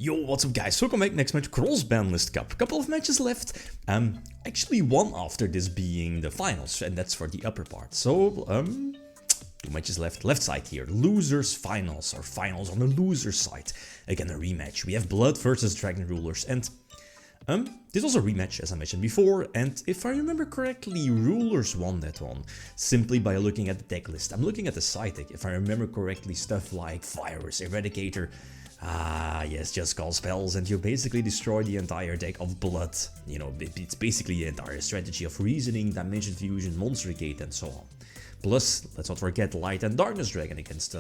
Yo, what's up guys, welcome back. Next match, Cross-Banlist Cup. Couple of matches left, actually one after this being the finals, and that's for the upper part. So, 2 matches left side here, losers finals, or finals on the loser side. Again, a rematch. We have Blood versus Dragon Rulers, and this was a rematch as I mentioned before, and if I remember correctly, Rulers won that one, simply by looking at the deck list. I'm looking at the side deck, if I remember correctly, stuff like Virus, Eradicator, yes, just call spells and you basically destroy the entire deck of Blood. You know, it's basically the entire strategy of Reasoning, Dimension Fusion, Monster Gate and so on. Plus, let's not forget Light and Darkness Dragon against,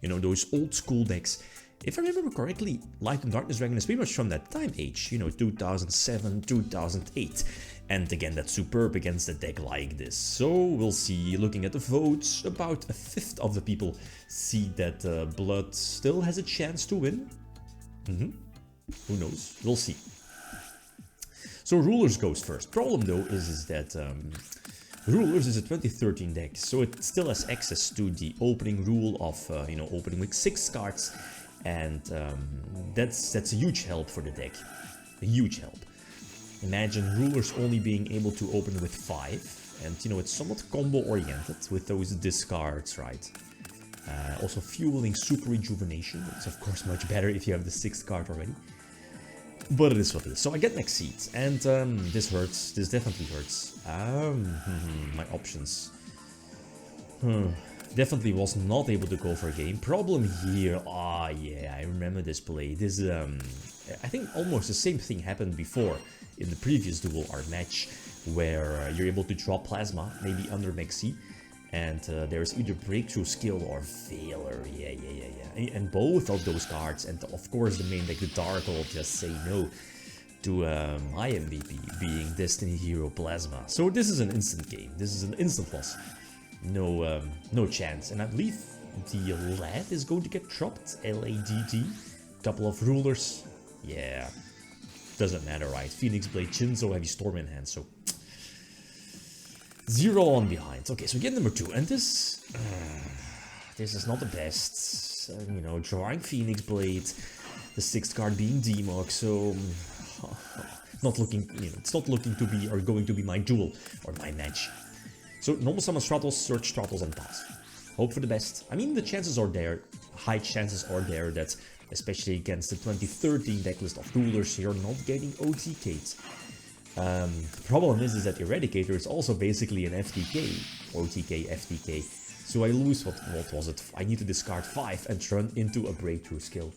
you know, those old school decks. If I remember correctly, Light and Darkness Dragon is pretty much from that time age, you know, 2007, 2008. And again, that's superb against a deck like this. So we'll see, looking at the votes, about a fifth of the people see that Blood still has a chance to win. Who knows? We'll see. So Rulers goes first. Problem though is that Rulers is a 2013 deck, so it still has access to the opening rule of, you know, opening with 6 cards. And that's a huge help for the deck. A huge help. Imagine Rulers only being able to open with 5, and you know, it's somewhat combo oriented with those discards, right? Also fueling Super Rejuvenation. It's of course much better if you have the 6th card already. But it is what it is. So I get next seat, and this hurts. This definitely hurts. My options. Definitely was not able to go for a game. Problem here, yeah, I remember this play. This, I think almost the same thing happened before in the previous duel or match, where you're able to drop Plasma, maybe under Maxi, and there's either Breakthrough Skill or Failure, yeah. And both of those cards, and of course the main deck, the Dark, will just say no to my MVP, being Destiny Hero Plasma. So this is an instant game, this is an instant loss. No chance, and I believe the LAD is going to get dropped, LADD, couple of Rulers, yeah, doesn't matter, right? Phoenix Blade, Shinzo, Heavy Storm in hand, so 0 on behind. Okay, so game number 2, and this is not the best, you know, drawing Phoenix Blade, the 6th card being Demog, so not looking, you know, it's not looking to be or going to be my duel or my match. So normal summon Stratos, search Stratos and pass. Hope for the best. I mean, the chances are there, high chances are there that, especially against the 2013 decklist of Rulers, you're not getting OTK'd. The problem is that Eradicator is also basically an FTK, OTK, FTK. So I lose, what was it? I need to discard 5 and turn into a Breakthrough Skill.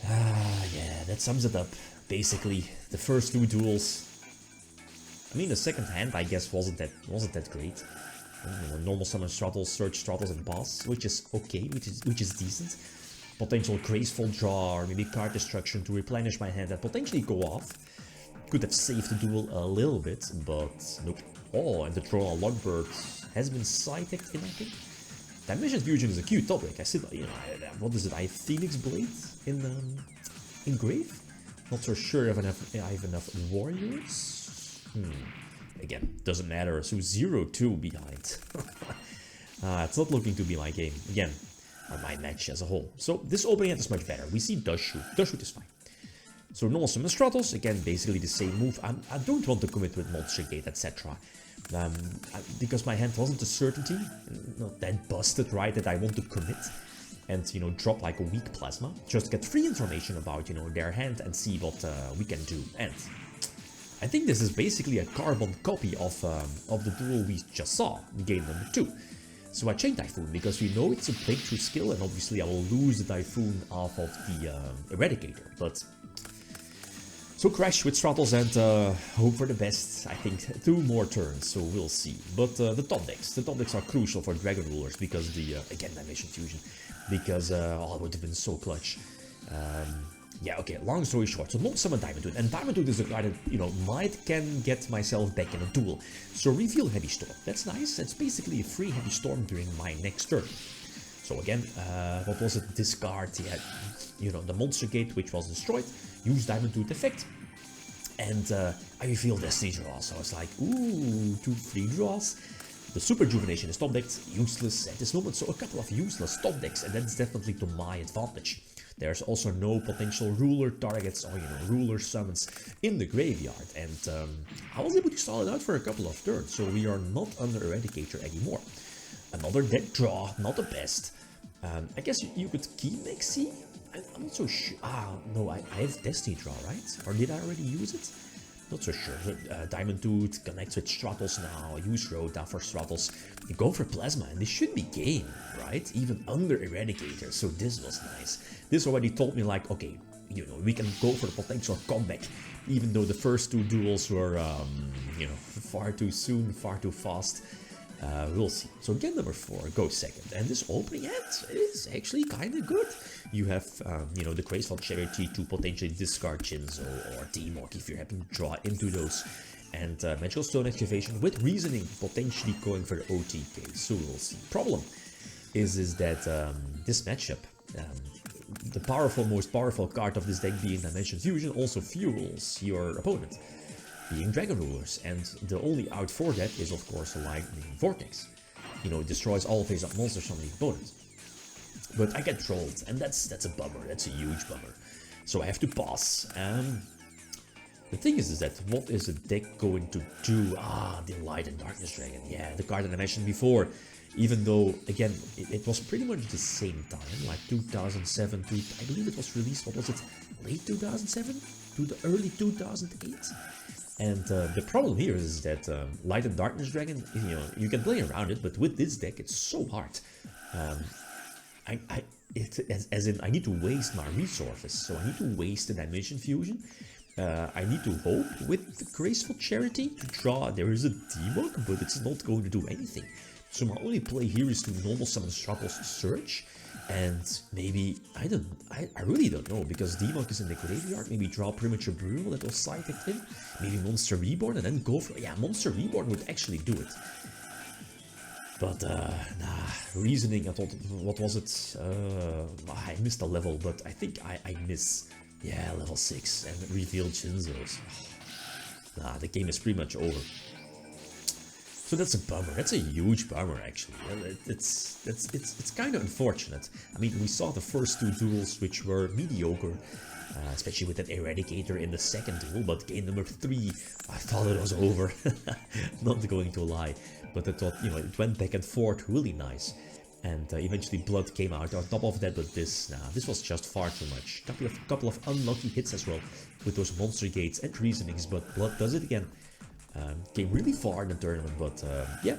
Yeah, that sums it up. Basically, the first 2 duels. I mean, the second hand, I guess, wasn't that great. You know, normal summon Stratos, search Stratos and pass, which is okay, which is decent. Potential graceful draw, or maybe card destruction to replenish my hand and potentially go off. Could have saved the duel a little bit, but nope. Oh, and the Troll Logbird has been side-decked in, I think. Dimension Fusion is a cute topic. I said, you know, what is it? I have Phoenix Blade in grave. Not so sure if I have enough warriors. Again, doesn't matter, so 0-2 behind. It's not looking to be my game, again, or my match as a whole. So this opening hand is much better. We see Does Shoot. Does Shoot is fine. So normal summon Stratos, again, basically the same move. I don't want to commit with Monster Gate, etc. Because my hand wasn't a certainty, not that busted, right, that I want to commit. And, you know, drop like a weak Plasma. Just get free information about, you know, their hand and see what we can do. And I think this is basically a carbon copy of the duel we just saw in game number 2. So I chain Typhoon because we know it's a breakthrough skill, and obviously I will lose the Typhoon off of the Eradicator. But so crash with Stratos and hope for the best. I think 2 more turns, so we'll see. But the top decks are crucial for Dragon Rulers because the again Dimension Fusion, because oh, it would have been so clutch. Yeah, okay, long story short, so not summon Diamond Tooth, and Diamond Tooth is a card that, you know, can get myself back in a duel. So reveal Heavy Storm, that's nice, that's basically a free Heavy Storm during my next turn. So again, what was it, discard, yeah, you know, the Monster Gate, which was destroyed, use Diamond Tooth effect, and I reveal Destiny Draw, so I was like, ooh, 2 free draws. The Super Rejuvenation is top decked, useless at this moment, so a couple of useless top decks, and that's definitely to my advantage. There's also no potential ruler targets or, ruler summons in the graveyard. And I was able to stall it out for a couple of turns, so we are not under Eradicator anymore. Another dead draw, not the best. I guess you could keep Mexi? I'm not so sure. No, I have Destiny Draw, right? Or did I already use it? Not so sure. Diamond Tooth connects with Stratos now. Use Rota for Stratos. You go for Plasma, and this should be game, right? Even under Eradicator. So this was nice. This already told me, like, okay, we can go for the potential comeback. Even though the first two duels were, far too soon, far too fast. We'll see. So game number 4 goes second, and this opening hand is actually kind of good. You have, the Graceful Charity to potentially discard Jinzo or T-Mok if you happen to draw into those, and Magical Stone Excavation with Reasoning potentially going for the OTK. So we'll see. Problem is that this matchup, the most powerful card of this deck being Dimension Fusion also fuels your opponent, being Dragon Rulers, and the only out for that is of course a Lightning Vortex. It destroys all face-up monsters from the opponent. But I get trolled, and that's a bummer, that's a huge bummer. So I have to pass. The thing is that what is the deck going to do? The Light and Darkness Dragon, yeah, the card that I mentioned before. Even though, again, it was pretty much the same time, like 2007 to, I believe it was released, what was it, late 2007 to the early 2008? And the problem here is that Light and Darkness Dragon, you can play around it, but with this deck it's so hard. As in I need to waste my resources, so I need to waste the Dimension Fusion. I need to hope with the Graceful Charity to draw. There is a T-Mok, but it's not going to do anything. So my only play here is to normal summon Stratos Search, and maybe, I really don't know, because T-Mok is in the graveyard, maybe draw Premature Burial that will side it in, maybe Monster Reborn, and then go for, yeah, Monster Reborn would actually do it. But, Reasoning, I thought, what was it, I missed a level, but I think I miss, yeah, level 6, and reveal Jinzos. The game is pretty much over. So that's a bummer. That's a huge bummer, actually. It's kind of unfortunate. I mean, we saw the first two duels, which were mediocre, especially with that Eradicator in the second duel. But game number 3, I thought it was over. Not going to lie, but I thought, it went back and forth really nice. And eventually Blood came out on top of that, but this was just far too much. Couple of unlucky hits as well with those Monster Gates and Reasonings, but Blood does it again. Came really far in the tournament, but yeah,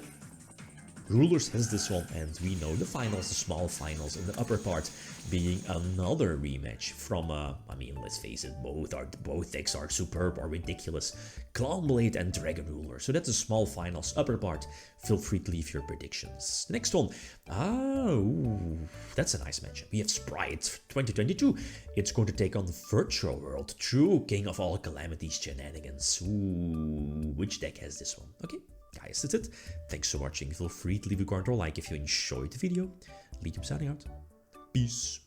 Rulers has this one, and we know the finals, the small finals in the upper part, being another rematch from, I mean, let's face it, both decks are superb or ridiculous, Clownblade and Dragon Ruler. So that's the small finals upper part. Feel free to leave your predictions. Next one, that's a nice matchup. We have Sprite 2022. It's going to take on the Virtual World, true King of all calamities shenanigans. Ooh, which deck has this one? Okay. Guys, that's it. Thanks for watching. Feel free to leave a comment or like if you enjoyed the video. Riddim signing out. Peace.